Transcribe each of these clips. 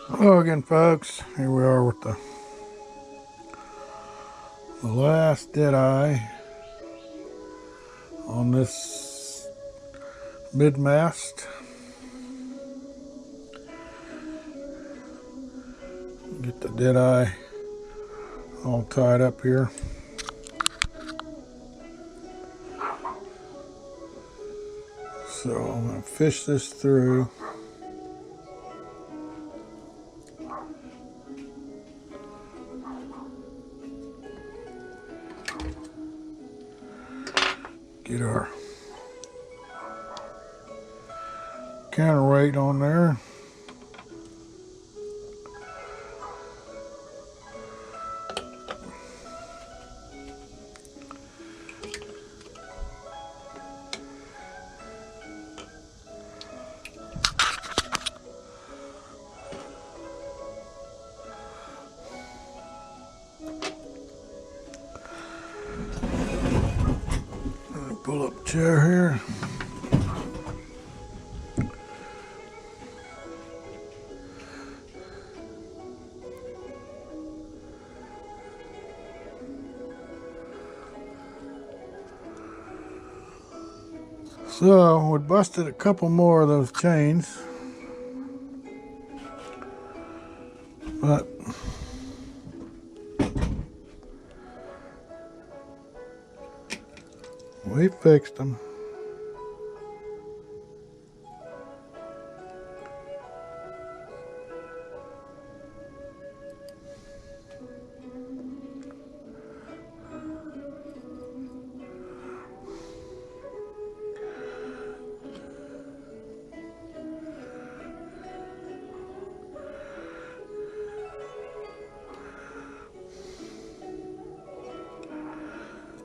Hello again, folks. Here we are with the last dead eye on this mid mast. Get the dead eye all tied up here. So I'm going to fish this through. Get our counterweight on there. Pull up a chair here. So we busted a couple more of those chains, but we fixed them.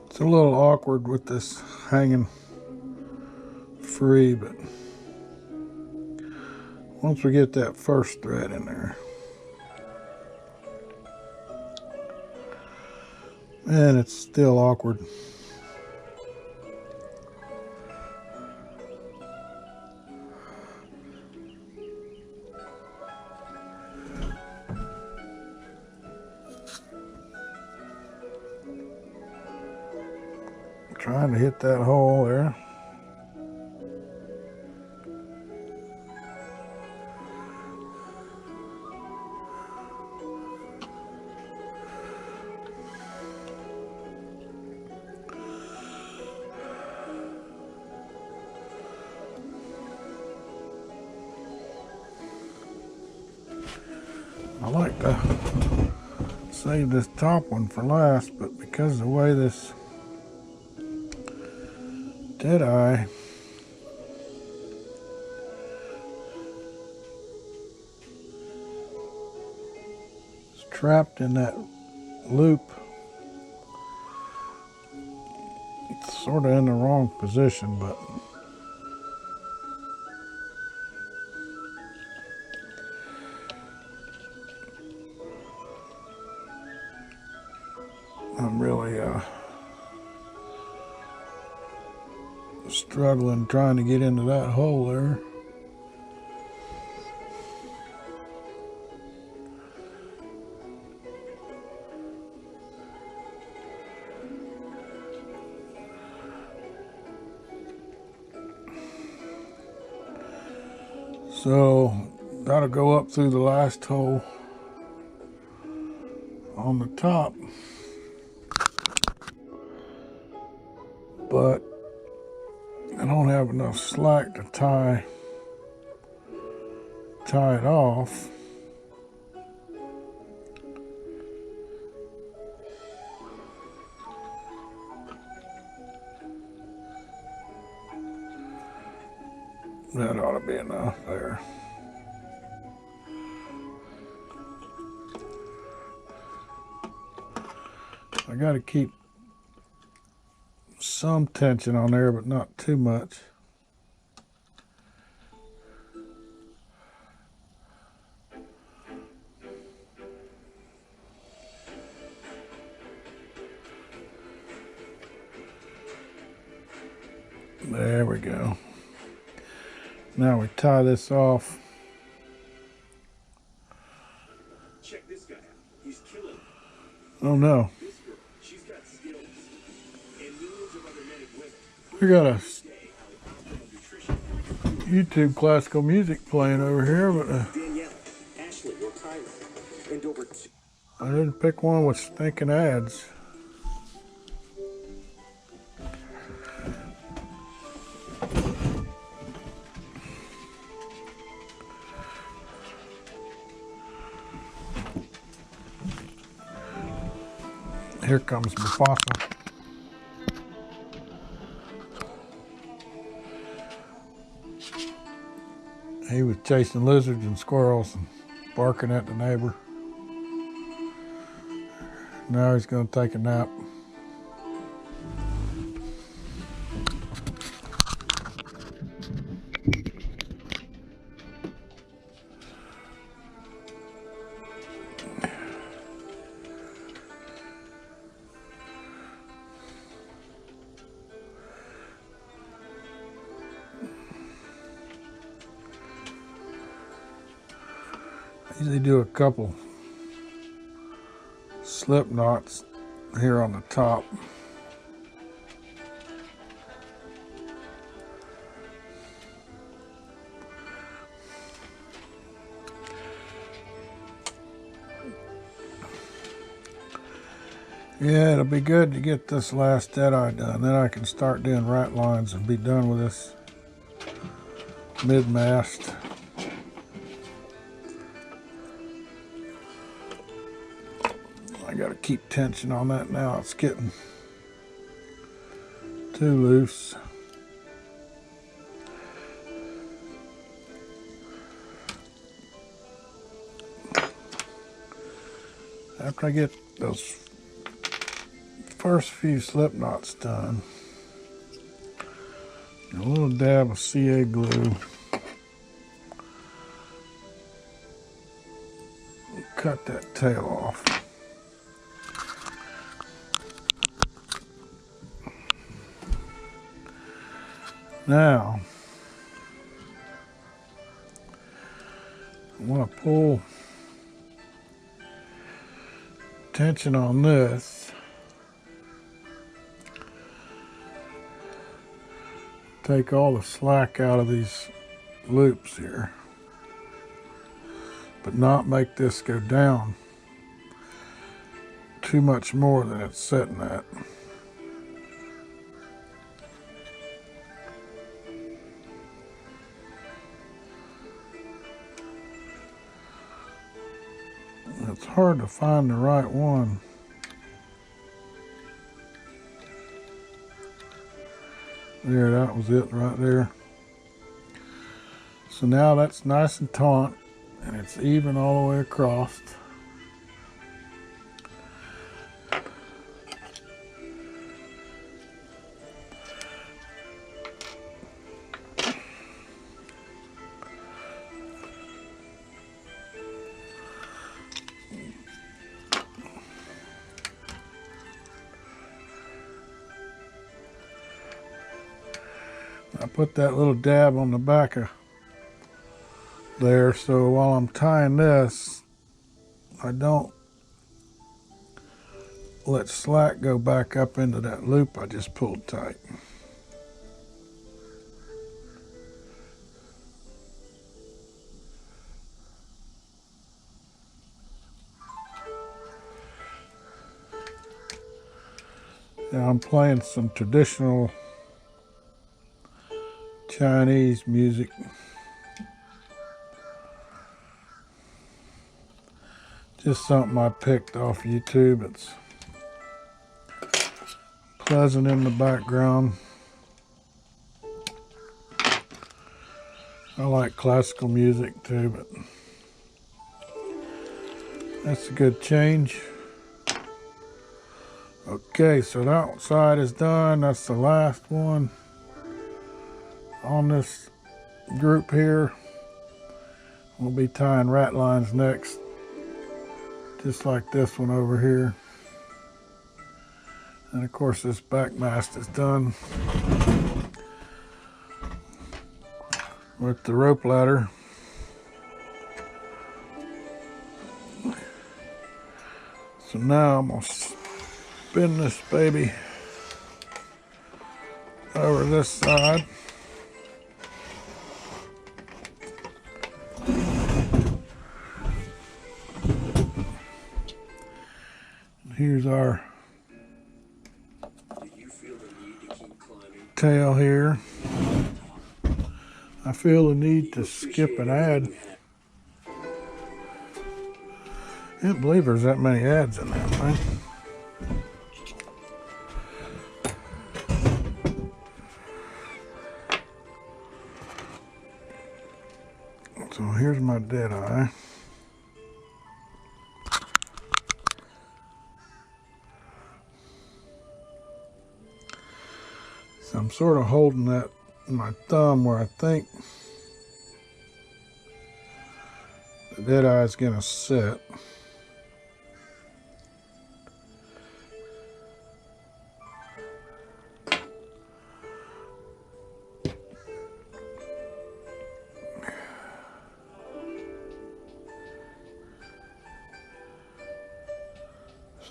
It's a little awkward with this hanging free, but once we get that first thread in there, and it's still awkward. Trying to hit that hole there. I like to save this top one for last, but because of the way this dead eye is trapped in that loop, it's sort of in the wrong position, but I'm really struggling trying to get into that hole there. So gotta go up through the last hole on the top, but I don't have enough slack to tie it off. That ought to be enough there. I got to keep some tension on there, but not too much. There we go. Now we tie this off Oh no. We got a YouTube classical music playing over here, but I didn't pick one with stinking ads. Here comes Mufasa. He was chasing lizards and squirrels and barking at the neighbor. Now he's going to take a nap. I usually do a couple slip knots here on the top. Yeah, it'll be good to get this last dead-eye done. Then I can start doing right lines and be done with this mid-mast. I gotta keep tension on that now. It's getting too loose. After I get those first few slip knots done, a little dab of CA glue, cut that tail off. Now, I want to pull tension on this. Take all the slack out of these loops here, but not make this go down too much more than it's sitting at. It's hard to find the right one. There, that was it right there. So now that's nice and taut, and it's even all the way across. I put that little dab on the back of there, so while I'm tying this, I don't let slack go back up into that loop I just pulled tight. Now I'm playing some traditional Chinese music. Just something I picked off YouTube. It's pleasant in the background. I like classical music too, but that's a good change. Okay, so that side is done. That's the last one on this group here. We'll be tying rat lines next, just like this one over here. And of course this back mast is done with the rope ladder. So now I'm going to spin this baby over this side. Here's our tail here. I feel the need to skip an ad. I can't believe there's that many ads in that thing. So here's my dead eye. So I'm sort of holding that in my thumb where I think the dead eye is going to sit.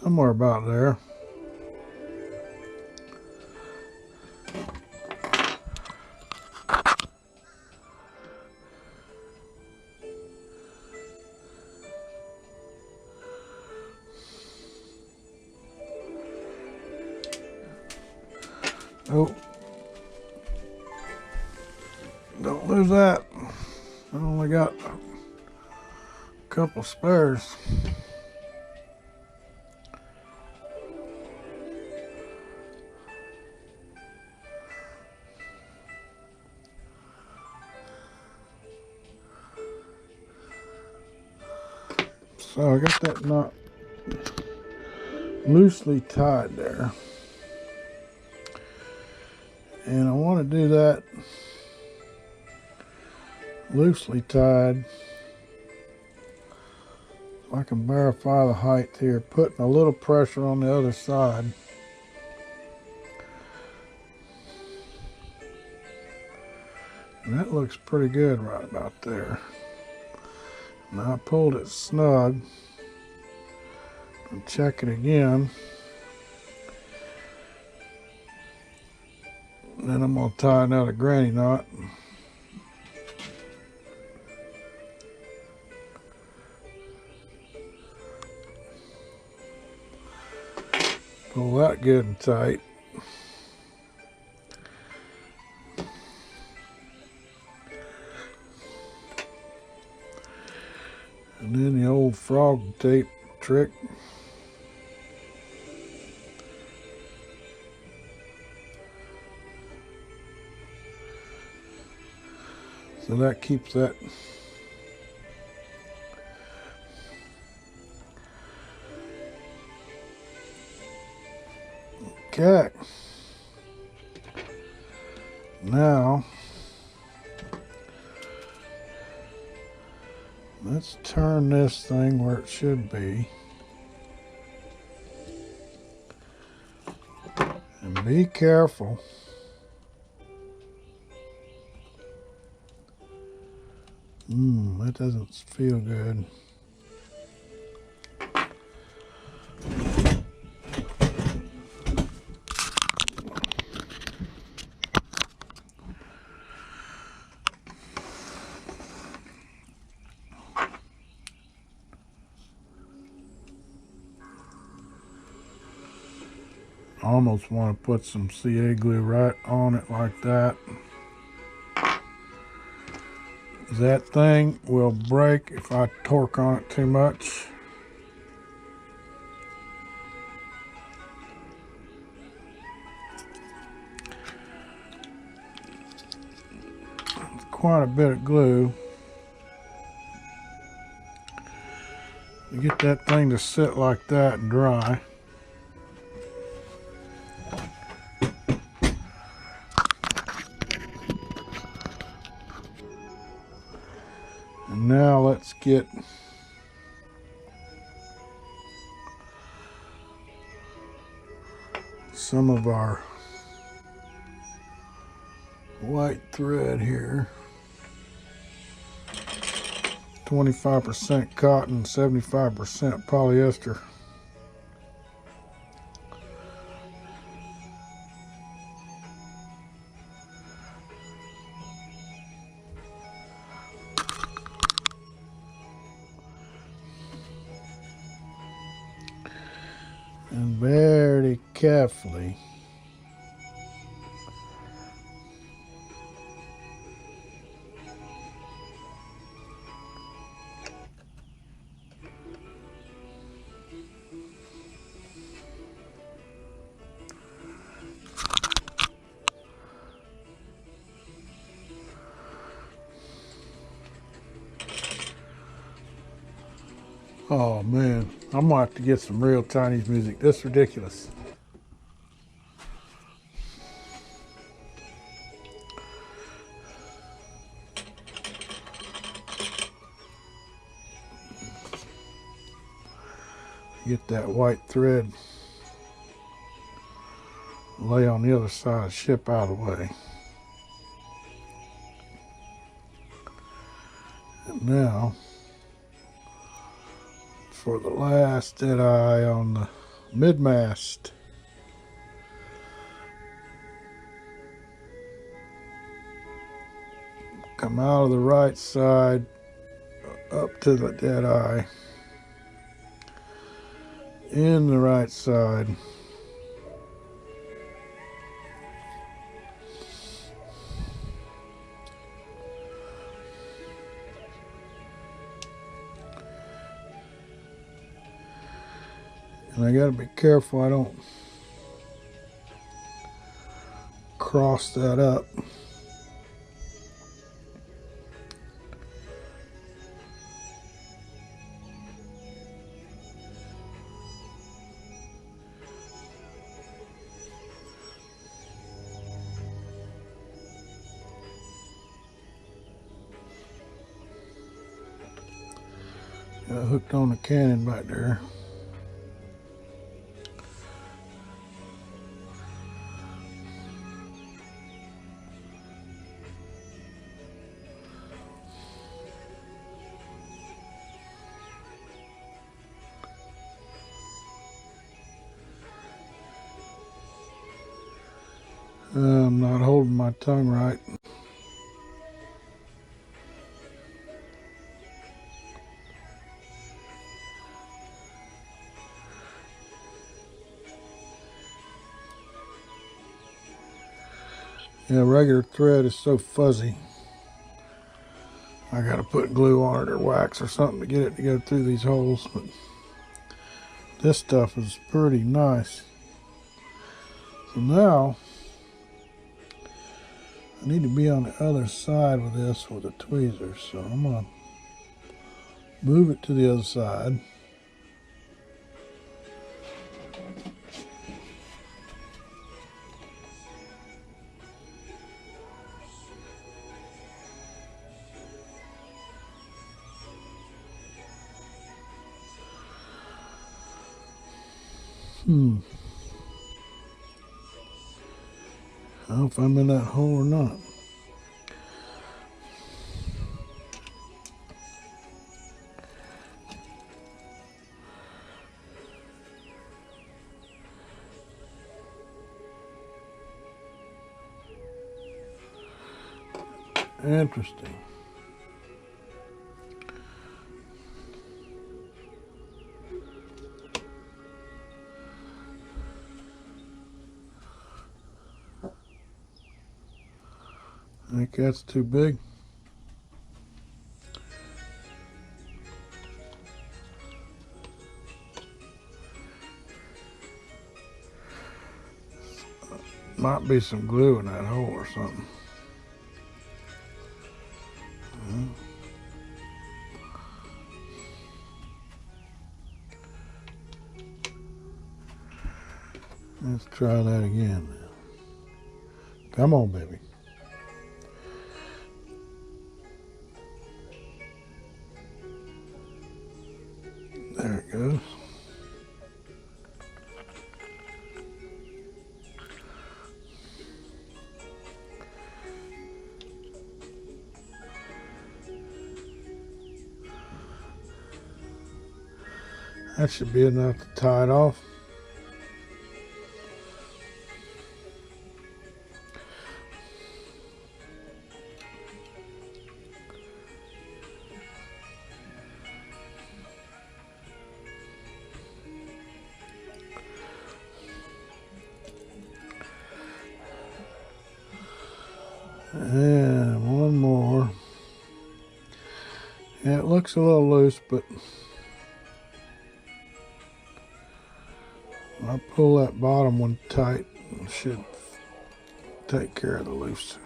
Somewhere about there. Oh, don't lose that. I only got a couple spares. So I got that knot loosely tied there. And I want to do that loosely tied so I can verify the height here, putting a little pressure on the other side. And that looks pretty good right about there. Now I pulled it snug. I'll check it again. And then I'm going to tie another granny knot. Pull that good and tight. And then the old frog tape trick. So that keeps that okay. Now let's turn this thing where it should be. And be careful. That doesn't feel good. I almost want to put some CA glue right on it like that. That thing will break if I torque on it too much. It's quite a bit of glue to get that thing to sit like that and dry. And now let's get some of our white thread here. 25% cotton, 75% polyester. And very carefully oh man, I'm gonna have to get some real Chinese music. This is ridiculous. Get that white thread, lay on the other side, ship out of the way. And now, for the last dead eye on the mid-mast. Come out of the right side, up to the dead eye, in the right side. And I gotta be careful I don't cross that up. Got hooked on the cannon back there. I'm not holding my tongue right. Yeah, regular thread is so fuzzy. I gotta put glue on it or wax or something to get it to go through these holes. But this stuff is pretty nice. So now, I need to be on the other side with this with a tweezer. So I'm gonna move it to the other side. I don't know if I'm in that hole or not. Interesting. I think that's too big. Might be some glue in that hole or something. Let's try that again now. Come on, baby. There it goes. That should be enough to tie it off. Yeah, it looks a little loose, but I pull that bottom one tight. It should take care of the loose.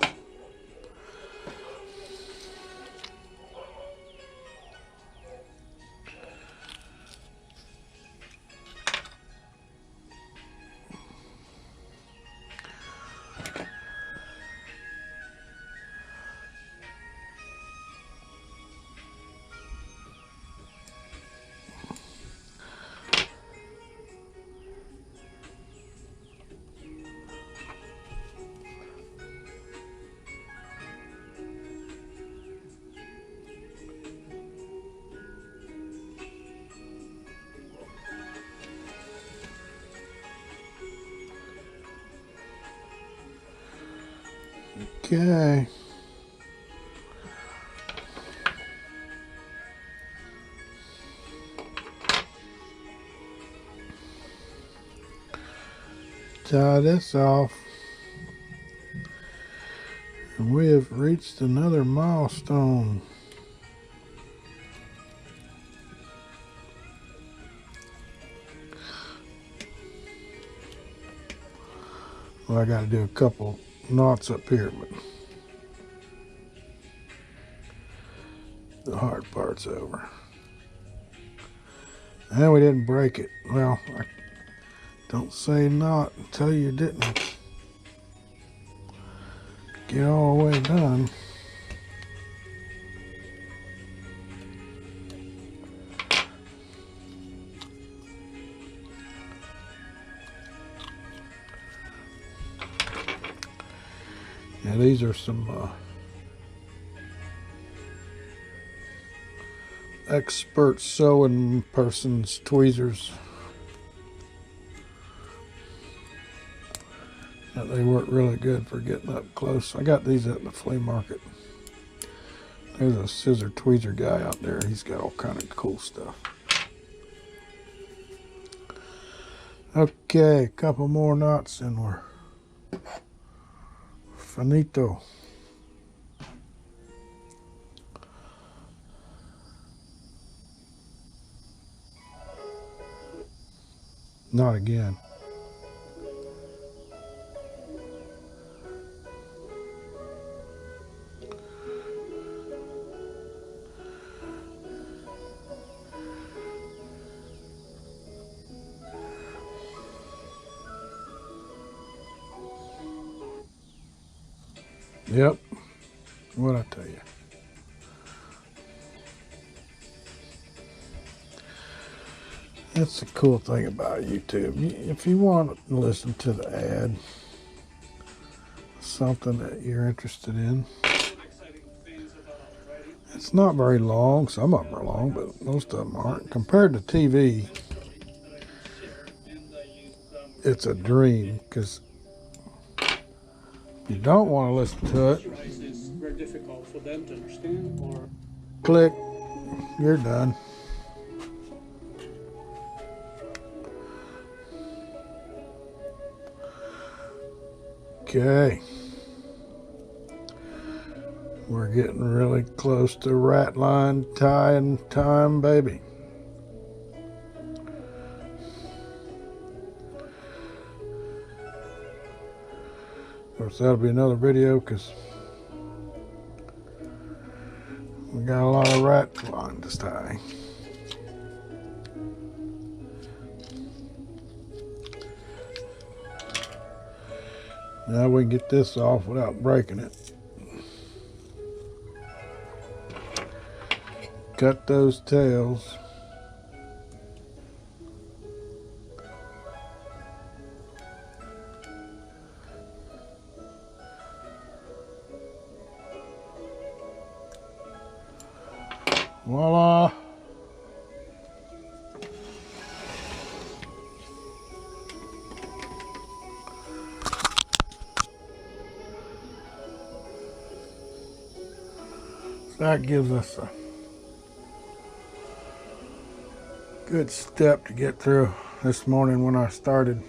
Okay. Tie this off. And we have reached another milestone. Well, I got to do a couple knots up here, but the hard part's over. And we didn't break it. Well, don't say not until you didn't get all the way done. Yeah, these are some expert sewing person's tweezers. They work really good for getting up close. I got these at the flea market. There's a scissor tweezer guy out there. He's got all kind of cool stuff. Okay, a couple more knots and we're finito. Not again. Yep. What'd I tell you? That's the cool thing about YouTube. If you want to listen to the ad, something that you're interested in, it's not very long. Some of them are long, but most of them aren't. Compared to TV, it's a dream because you don't want to listen to it. It's very difficult for them to understand, or Click, you're done. Okay. We're getting really close to rat line tying time, baby. Of course, that'll be another video because we got a lot of rat line to tie. Now we can get this off without breaking it. Cut those tails. Voila. That gives us a good step to get through this morning when I started.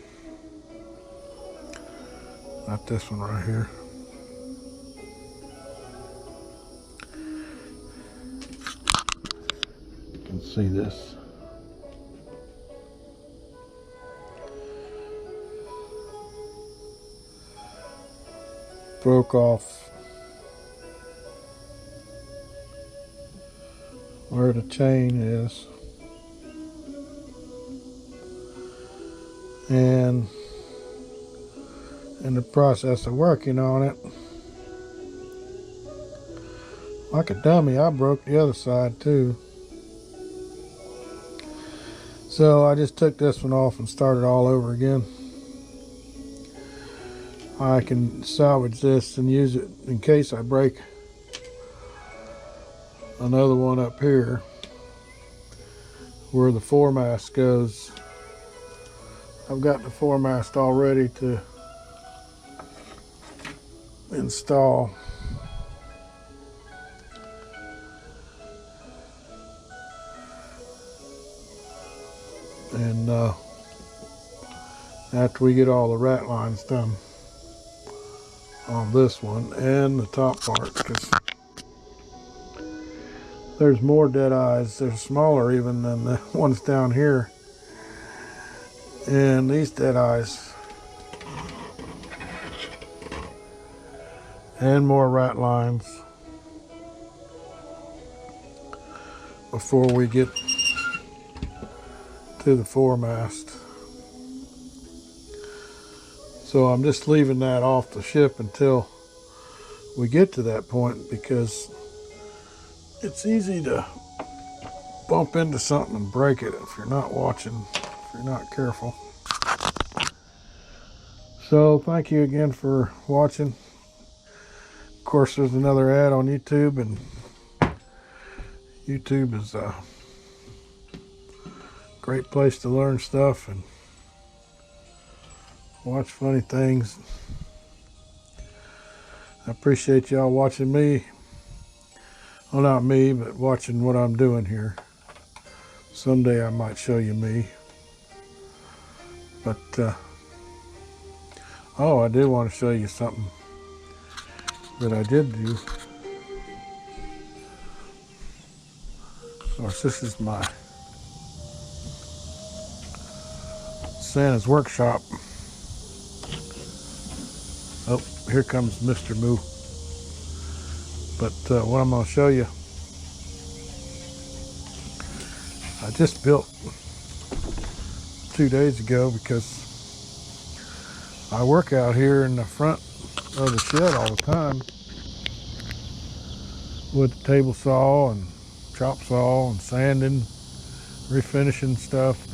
Not this one right here. Let's see this. Broke off where the chain is, and in the process of working on it, like a dummy, I broke the other side too. So I just took this one off and started all over again. I can salvage this and use it in case I break another one up here where the foremast goes. I've got the foremast all ready to install. And after we get all the rat lines done on this one and the top part, because there's more dead eyes. They're smaller even than the ones down here. And these dead eyes and more rat lines before we get to the foremast. So I'm just leaving that off the ship until we get to that point, because it's easy to bump into something and break it if you're not watching, if you're not careful. So thank you again for watching. Of course, there's another ad on YouTube, and YouTube is a great place to learn stuff and watch funny things. I appreciate y'all watching me. Well, not me, but watching what I'm doing here. Someday I might show you me. But, oh, I did want to show you something that I did do. Of course, this is my Santa's workshop. Oh, here comes Mr. Moo. But what I'm going to show you, I just built 2 days ago, because I work out here in the front of the shed all the time with the table saw and chop saw and sanding, refinishing stuff.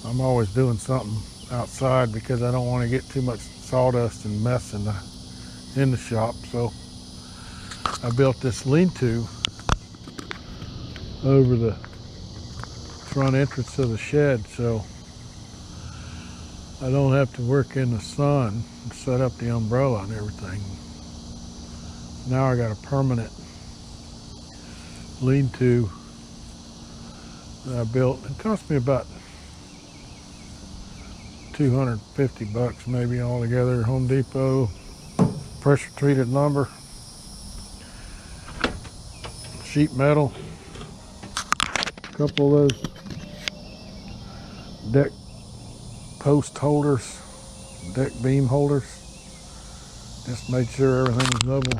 I'm always doing something outside because I don't want to get too much sawdust and mess in the shop. So I built this lean-to over the front entrance of the shed, so I don't have to work in the sun and set up the umbrella and everything. Now I got a permanent lean-to that I built. It cost me about $250 maybe altogether. Home Depot, pressure treated lumber, sheet metal, a couple of those deck post holders, deck beam holders. Just made sure everything was level.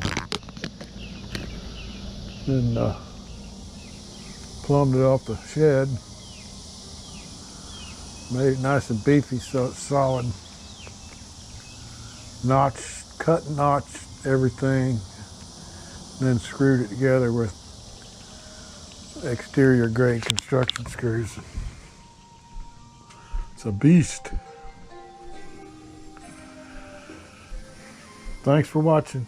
Then plumbed it off the shed. Made it nice and beefy so it's solid. Notched, cut and notched everything. Then screwed it together with exterior grade construction screws. It's a beast. Thanks for watching.